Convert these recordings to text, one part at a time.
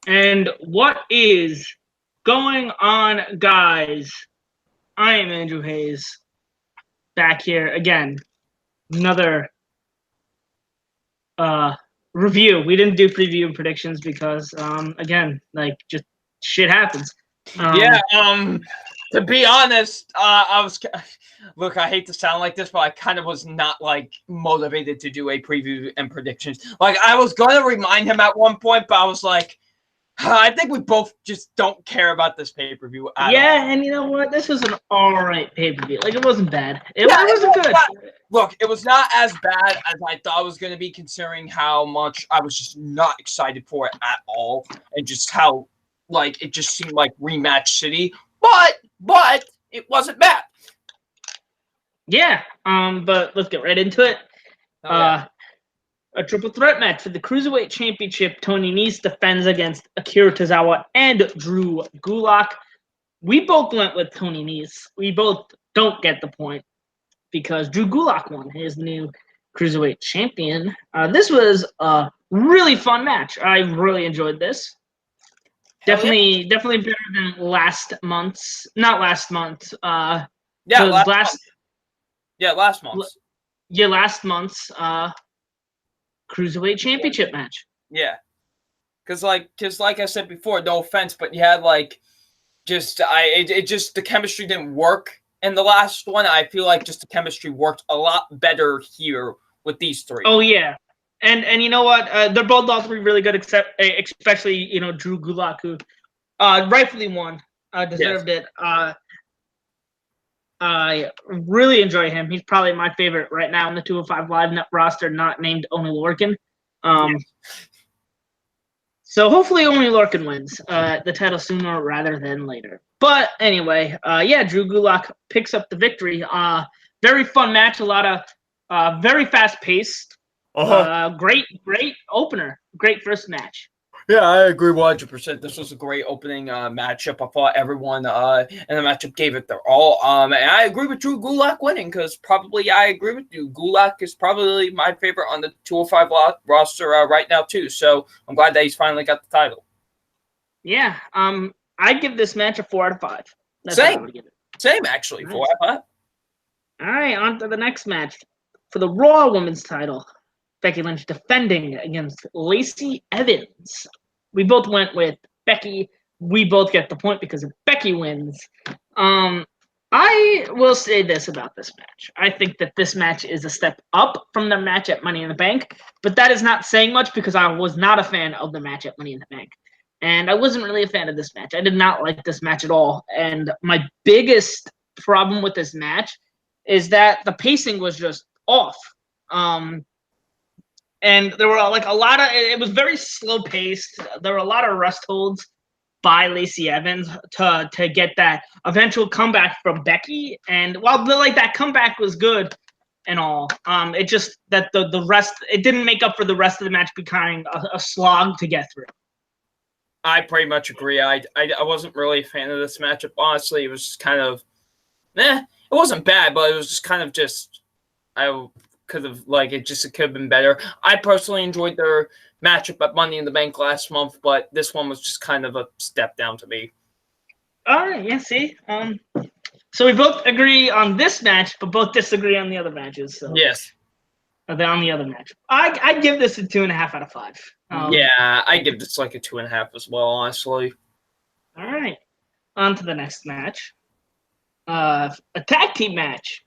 And what is going on, guys? I am Andrew Hayes, back here again. Another uh review. We didn't do preview and predictions because again, like just shit happens. Yeah, to be honest, I was look, I hate to sound like this, but I kind of was not like motivated to do a preview and predictions. Like I was gonna remind him at one point, but I was like, I think we both just don't care about this pay-per-view at all. Yeah, and you know what? This was an alright pay-per-view. Like it wasn't bad. It Yeah, wasn't good. look, it was not as bad as I thought it was going to be, considering how much I was just not excited for it at all, and just how like it just seemed like rematch city. But it wasn't bad. Yeah. But let's get right into it. Yeah. A triple threat match for the Cruiserweight Championship. Tony Nese defends against Akira Tozawa and Drew Gulak. We both went with Tony Nese. We both don't get the point because Drew Gulak won his new Cruiserweight champion. This was a really fun match. I really enjoyed this. Definitely better than last month's. Not last month. Last month. Yeah, last month's Cruiserweight Championship match. Yeah, because like I said before, no offense, but you had like the chemistry didn't work in the last one. I feel like just the chemistry worked a lot better here with these three. Oh yeah, and you know what? They're both all three really good, except especially Drew Gulak, who rightfully won, deserved it. I really enjoy him. He's probably my favorite right now in the 205 Live roster, not named Only Lorcan. So hopefully Only Lorcan wins the title sooner rather than later. But anyway, Drew Gulak picks up the victory. Very fun match. A lot of very fast paced. Great opener. Great first match. Yeah, I agree 100%. This was a great opening matchup. I thought everyone in the matchup gave it their all. And I agree with Drew Gulak winning because probably I agree with you. Gulak is probably my favorite on the 205 roster right now too. So I'm glad that he's finally got the title. Yeah, I'd give this match a 4 out of 5. That's Same actually, nice. 4 out of 5. All right, on to the next match for the Raw Women's title. Becky Lynch defending against Lacey Evans. We both went with Becky. We both get the point because if Becky wins. I will say this about this match. I think that this match is a step up from the match at Money in the Bank, but that is not saying much because I was not a fan of the match at Money in the Bank. And I wasn't really a fan of this match. I did not like this match at all. And my biggest problem with this match is that the pacing was just off. And there were like a lot of, it was very slow paced. There were a lot of rest holds by Lacey Evans to get that eventual comeback from Becky. And while like that comeback was good and all, it just that the rest, it didn't make up for the rest of the match becoming a slog to get through. I pretty much agree. I wasn't really a fan of this matchup. Honestly, it was kind of, it wasn't bad, but it was just kind of just, I could have it could have been better. I personally enjoyed their matchup at Money in the Bank last month, but this one was just kind of a step down to me. All right, yeah, see, so we both agree on this match, but both disagree on the other matches. So yes, on the other match, I give this a 2.5 out of 5. Yeah, I give this like a 2.5 as well, honestly. All right, on to the next match. A tag team match.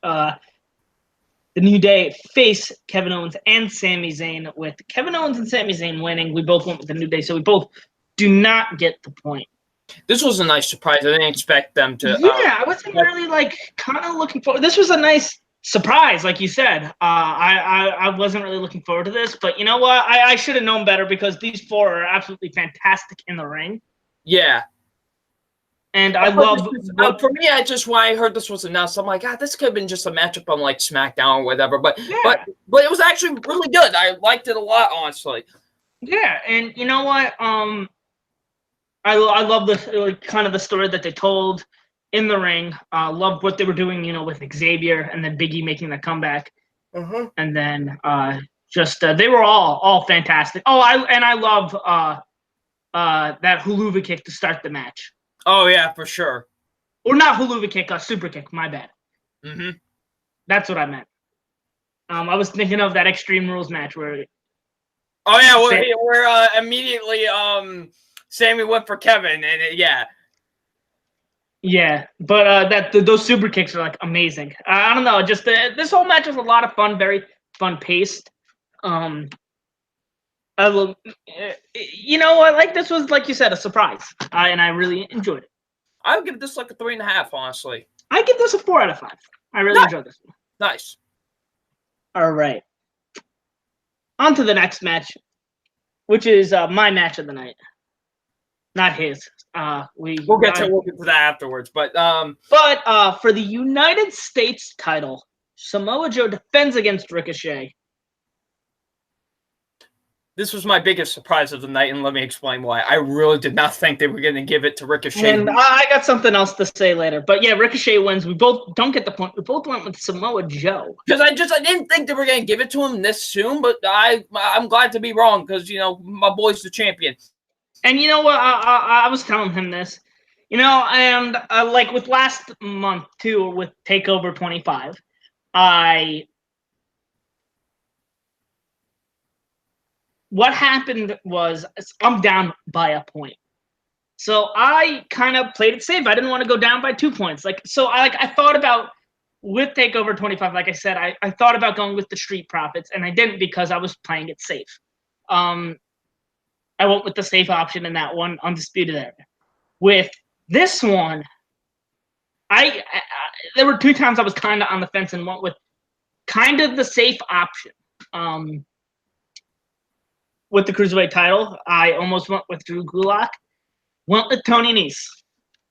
The New Day face Kevin Owens and Sami Zayn, with Kevin Owens and Sami Zayn winning. We both went with the New Day, so we both do not get the point. This was a nice surprise. I didn't expect them to. Yeah, I wasn't really kind of looking forward. This was a nice surprise, like you said. I wasn't really looking forward to this, but you know what? I should have known better because these four are absolutely fantastic in the ring. Yeah. And I love for me. When I heard this was announced, I'm like, God, this could have been just a matchup on like SmackDown or whatever. But it was actually really good. I liked it a lot, honestly. Yeah, and you know what? I love the kind of the story that they told in the ring. Loved what they were doing, with Xavier and then Big E making the comeback, and then they were all fantastic. Oh, I love that Huluva kick to start the match. Oh yeah, for sure. Or not Huluva kick, a super kick. My bad. Mm-hmm. That's what I meant. I was thinking of that Extreme Rules match where. Oh yeah, we're immediately Sammy went for Kevin, and yeah. Yeah, but those super kicks are like amazing. I don't know, just this whole match was a lot of fun, very fun paced. You know, like this was like you said a surprise, and I really enjoyed it. I would give this like a 3.5, honestly. I give this a 4 out of 5. I really enjoyed this one. Nice. All right, on to the next match, which is my match of the night, not his. We'll get to that afterwards, but for the United States title, Samoa Joe defends against Ricochet. This was my biggest surprise of the night, and let me explain why. I really did not think they were going to give it to Ricochet. And I got something else to say later, but yeah, Ricochet wins. We both don't get the point. We both went with Samoa Joe because I didn't think they were going to give it to him this soon, but I'm glad to be wrong because my boy's the champion. And you know what? I was telling him this, and like with last month too, with Takeover 25, what happened was I'm down by a point. So I kind of played it safe. I didn't want to go down by 2 points. I thought about with Takeover 25, like I said, I thought about going with the Street Profits, and I didn't because I was playing it safe. I went with the safe option in that one, Undisputed Era. With this one, there were 2 times I was kind of on the fence and went with kind of the safe option. With the Cruiserweight title, I almost went with Drew Gulak. Went with Tony Nese.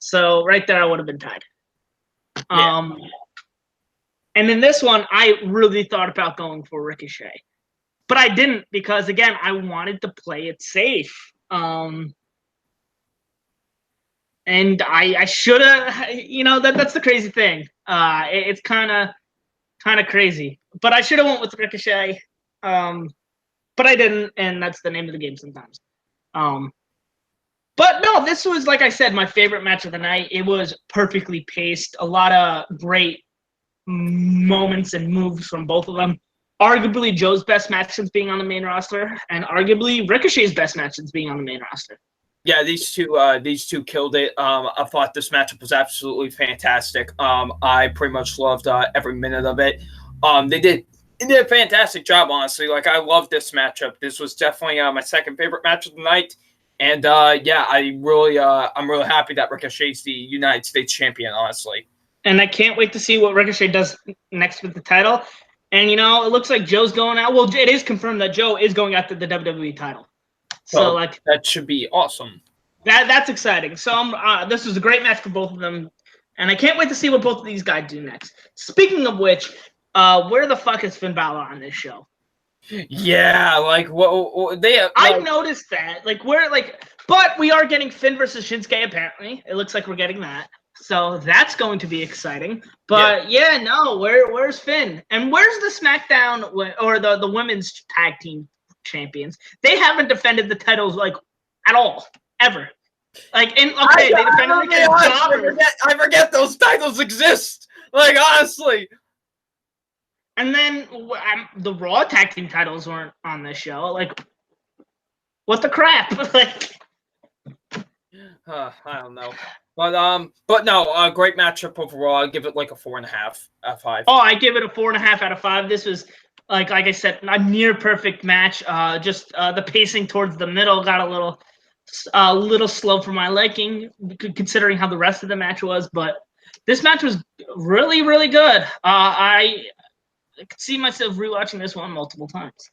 So right there, I would have been tied. Yeah. And in this one, I really thought about going for Ricochet. But I didn't because, again, I wanted to play it safe. And I should have, that's the crazy thing. It's kind of crazy. But I should have went with Ricochet. But I didn't, and that's the name of the game sometimes. But no, this was, like I said, my favorite match of the night. It was perfectly paced. A lot of great moments and moves from both of them. Arguably Joe's best match since being on the main roster, and arguably Ricochet's best match since being on the main roster. Yeah, these two killed it. I thought this matchup was absolutely fantastic. I pretty much loved every minute of it. They did a fantastic job, honestly. Like, I love this matchup. This was definitely my second favorite match of the night. And I'm really happy that Ricochet's the United States champion, honestly. And I can't wait to see what Ricochet does next with the title. And it looks like Joe's going out. Well, it is confirmed that Joe is going after the WWE title. So that should be awesome. That's exciting. So this was a great match for both of them, and I can't wait to see what both of these guys do next. Speaking of which, where the fuck is Finn Balor on this show? Yeah, what they. I noticed that. But we are getting Finn versus Shinsuke. Apparently, it looks like we're getting that. So that's going to be exciting. But where's Finn? And where's the SmackDown or the women's tag team champions? They haven't defended the titles at all ever. They defended against jobbers. I forget those titles exist. Honestly. And then the Raw tag team titles weren't on this show. What the crap? I don't know. But no, great matchup overall. I'd give it a 4.5 out of 5. Oh, I give it a 4.5 out of 5. This was like I said, a near perfect match. Just the pacing towards the middle got a little slow for my liking, considering how the rest of the match was. But this match was really, really good. I could see myself rewatching this one multiple times.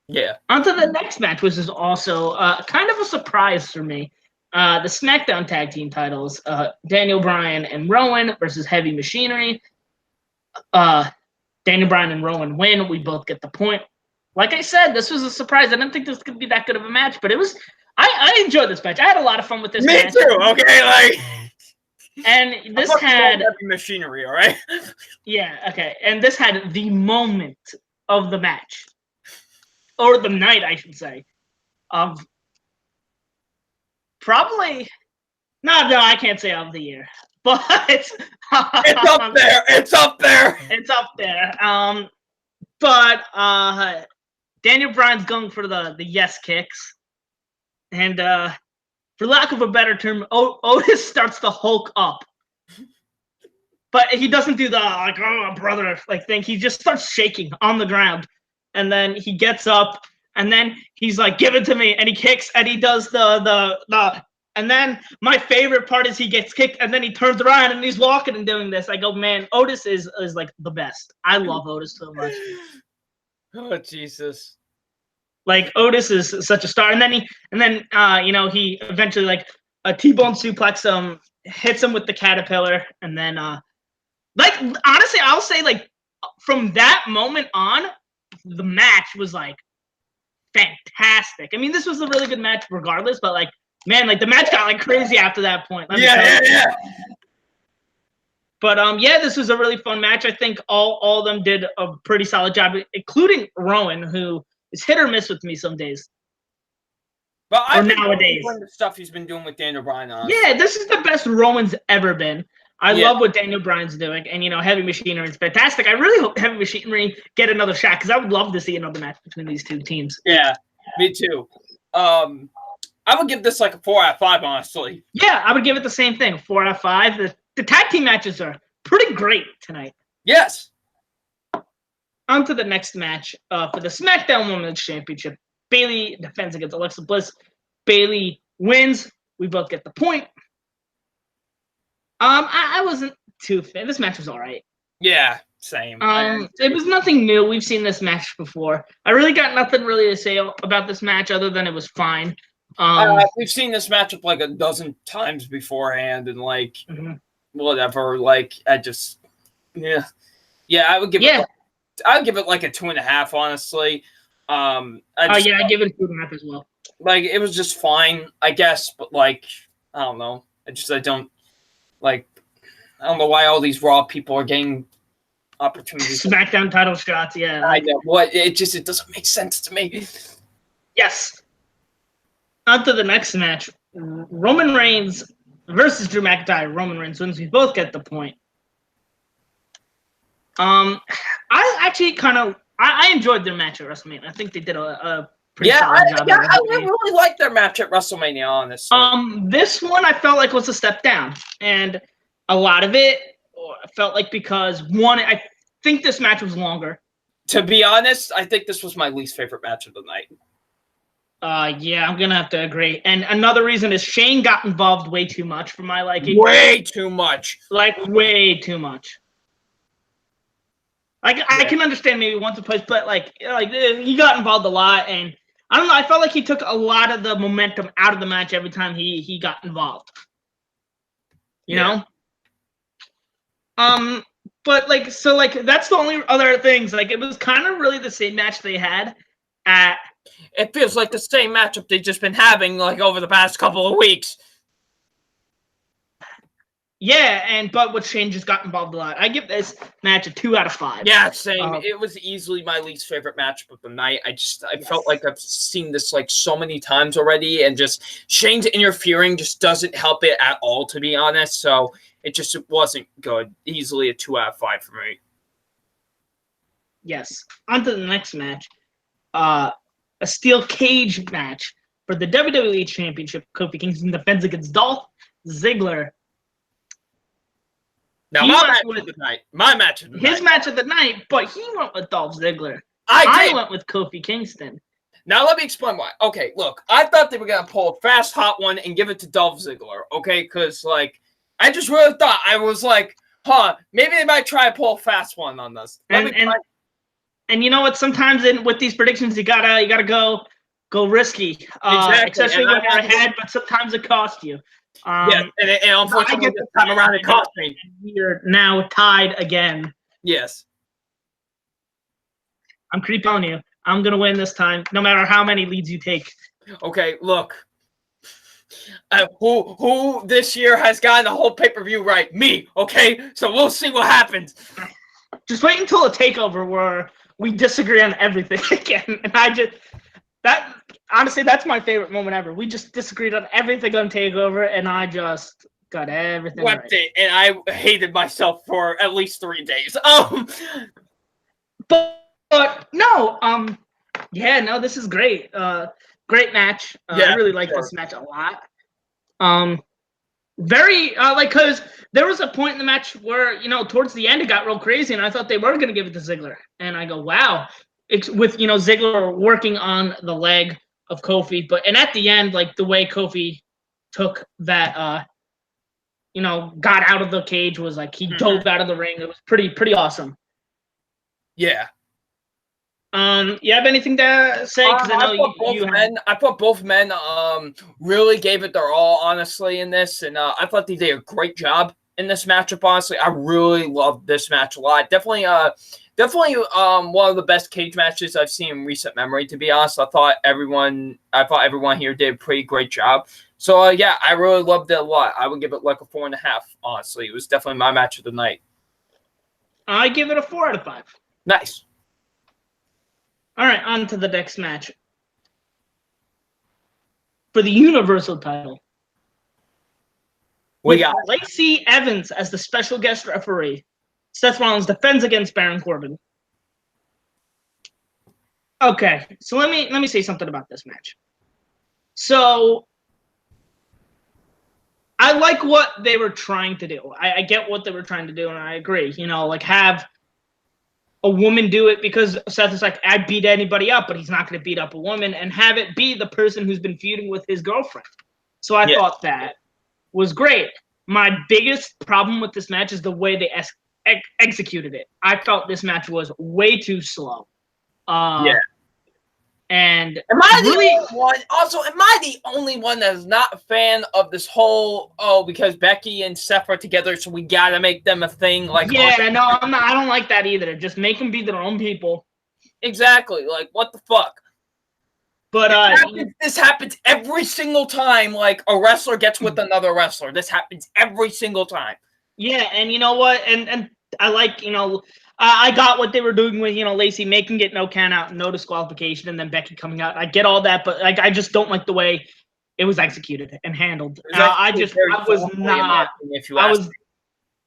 Yeah. On to the next match, which is also kind of a surprise for me. The SmackDown Tag Team titles, Daniel Bryan and Rowan versus Heavy Machinery. Daniel Bryan and Rowan win. We both get the point. Like I said, this was a surprise. I didn't think this could be that good of a match, but it was. I enjoyed this match. I had a lot of fun with this match. Me too. Okay, And this had Heavy Machinery, all right? Yeah, okay. And this had the moment of the match. Or the night, I should say. Probably. No, I can't say of the year. But it's up there. It's up there. It's up there. But Daniel Bryan's going for the yes kicks. And for lack of a better term, Otis starts to Hulk up. But he doesn't do the like, oh brother, like thing. He just starts shaking on the ground. And then he gets up and then he's like, give it to me. And he kicks and he does the and then my favorite part is he gets kicked and then he turns around and he's walking and doing this. I go, man, Otis is like the best. I love Otis so much. Oh Jesus. Like Otis is such a star. And then he eventually like a T-bone suplex hits him with the caterpillar and then like honestly I'll say like from that moment on the match was like fantastic. I mean this was a really good match regardless, but like man, like the match got like crazy after that point. Yeah. But this was a really fun match. I think all of them did a pretty solid job, including Rowan, who is hit or miss with me some days. But I think nowadays the stuff he's been doing with Daniel Bryan on. Yeah, this is the best Rowan's ever been. I love what Daniel Bryan's doing, and Heavy Machinery is fantastic. I really hope Heavy Machinery get another shot because I would love to see another match between these two teams. Yeah, me too. I would give this like a 4 out of 5, honestly. Yeah, I would give it the same thing, 4 out of 5. The tag team matches are pretty great tonight. Yes. On to the next match for the SmackDown Women's Championship. Bayley defends against Alexa Bliss. Bayley wins. We both get the point. I wasn't too fan. This match was all right. Yeah, same. It was nothing new. We've seen this match before. I really got nothing really to say about this match other than it was fine. We've seen this matchup like a dozen times beforehand, and like whatever. Like I just, I would give it. I would give it like a 2.5, honestly. I give it a 2.5 as well. Like it was just fine, I guess, but like I don't know. I don't know why all these Raw people are getting opportunities. SmackDown title shots, yeah. I know what it doesn't make sense to me. Yes. On to the next match. Roman Reigns versus Drew McIntyre. Roman Reigns wins. We both get the point. I actually I enjoyed their match at WrestleMania. I think they did a pretty solid job. Yeah, I really liked their match at WrestleMania, honestly. This one I felt like was a step down, and a lot of it I felt like because one, I think this match was longer. To be honest, I think this was my least favorite match of the night. Yeah, I'm gonna have to agree. And another reason is Shane got involved way too much for my liking. Way too much. Like way too much. I can understand maybe once or twice, but like he got involved a lot, and I don't know. I felt like he took a lot of the momentum out of the match every time he got involved. You know. But that's the only other things. Like it was kind of really the same match they had at. It feels like the same matchup they've just been having like over the past couple of weeks. Yeah, but with Shane just got involved a lot. I give this match a 2 out of 5. Yeah, same. It was easily my least favorite matchup of the night. I felt like I've seen this like so many times already, and just Shane's interfering just doesn't help it at all, to be honest. So it wasn't good. Easily a 2 out of 5 for me. Yes. On to the next match. A steel cage match for the WWE Championship. Kofi Kingston defends against Dolph Ziggler. Now, my match of the night. His match of the night, but he went with Dolph Ziggler. I went with Kofi Kingston. Now, let me explain why. Okay, look, I thought they were going to pull a fast, hot one and give it to Dolph Ziggler, okay? Because, I just really thought, I was like, maybe they might try to pull a fast one on this. And you know what? Sometimes with these predictions, you gotta go risky, exactly. Especially when you're ahead. But sometimes it costs you. And unfortunately, this time around, it cost me. We're now tied again. Yes, I'm creeping on you. I'm gonna win this time, no matter how many leads you take. Okay, look. Who this year has gotten the whole pay-per-view right? Me. Okay, so we'll see what happens. Just wait until a takeover where we disagree on everything again. And honestly, that's my favorite moment ever. We just disagreed on everything on TakeOver, and I just got everything Wept right. it, and I hated myself for at least 3 days. But no, yeah, no, this is great. Great match. I really like this match a lot. Very because there was a point in the match where towards the end it got real crazy, and I thought they were gonna give it to Ziggler, and I go, wow, with Ziggler working on the leg of Kofi, and at the end, like the way Kofi took that, got out of the cage was like he dove out of the ring. It was pretty awesome. Yeah. You have anything to say? Because I know I thought both men really gave it their all, honestly, in this, and I thought they did a great job in this matchup. Honestly, I really loved this match a lot. Definitely one of the best cage matches I've seen in recent memory. To be honest, I thought everyone here did a pretty great job. So yeah, I really loved it a lot. I would give it like a 4.5. Honestly, it was definitely my match of the night. I give it a 4 out of 5. Nice. All right, on to the next match. For the Universal title. We got Lacey Evans as the special guest referee. Seth Rollins defends against Baron Corbin. Okay, so let me say something about this match. So I like what they were trying to do. I get what they were trying to do, and I agree. Like have a woman do it, because Seth is like, I beat anybody up, but he's not going to beat up a woman, and have it be the person who's been feuding with his girlfriend. So I thought that was great. My biggest problem with this match is the way they executed it. I felt this match was way too slow. And am I the only one? Also, am I the only one that is not a fan of this whole because Becky and Seth are together, so we gotta make them a thing? Like, no, I'm not. I don't like that either. Just make them be their own people. Exactly. Like, what the fuck? But this happens every single time. Like a wrestler gets with another wrestler. This happens every single time. Yeah, and you know what? And I like I got what they were doing with Lacey making it no count out, no disqualification, and then Becky coming out. I get all that, but like I just don't like the way it was executed and handled. What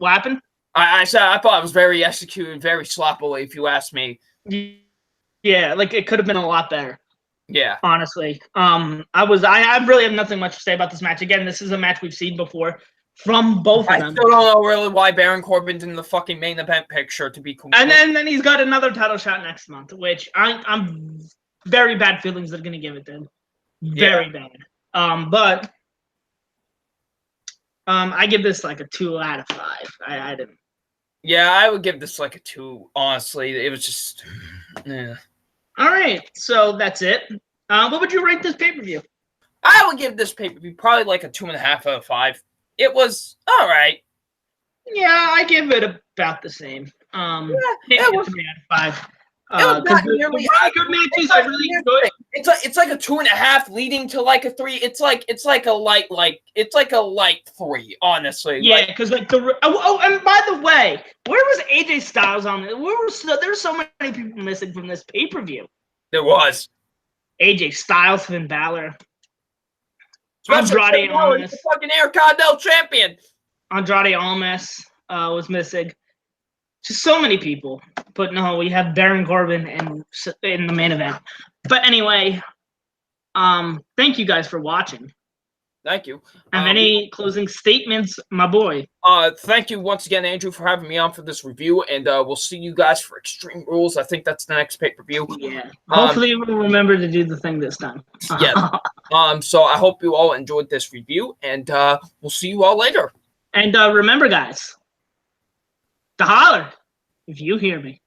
happened? I said I thought it was very executed, very sloppily, if you ask me. Yeah, like it could have been a lot better. Yeah, honestly, I really have nothing much to say about this match. Again, this is a match we've seen before from both of them. I still don't know really why Baron Corbin's in the fucking main event picture, to be complete. And then he's got another title shot next month, which I'm very bad feelings that are gonna give it to him. Very bad. But I give this like a 2 out of 5. I didn't. Yeah, I would give this like a 2. Honestly, it was just. Yeah. All right, so that's it. What would you rate this pay-per-view? I would give this pay-per-view probably like a 2.5 out of 5. It was all right. Yeah, I give it about the same. It was 3 out of 5. It was really good matches. I really enjoyed. It's like a 2.5 leading to like a 3. It's like a light 3. Honestly. Yeah, because and by the way, where was AJ Styles on it? There's so many people missing from this pay-per-view. There was AJ Styles, Finn Balor, Andrade Almas, the fucking Intercontinental Champion. Andrade Almas was missing. Just so many people. But no, we have Baron Corbin in the main event. But anyway, thank you guys for watching. Thank you. Have any closing statements, my boy? Thank you once again, Andrew, for having me on for this review, and we'll see you guys for Extreme Rules. I think that's the next pay-per-view. Yeah. Hopefully we'll remember to do the thing this time. Yeah. So I hope you all enjoyed this review, and we'll see you all later. And remember, guys, to holler if you hear me.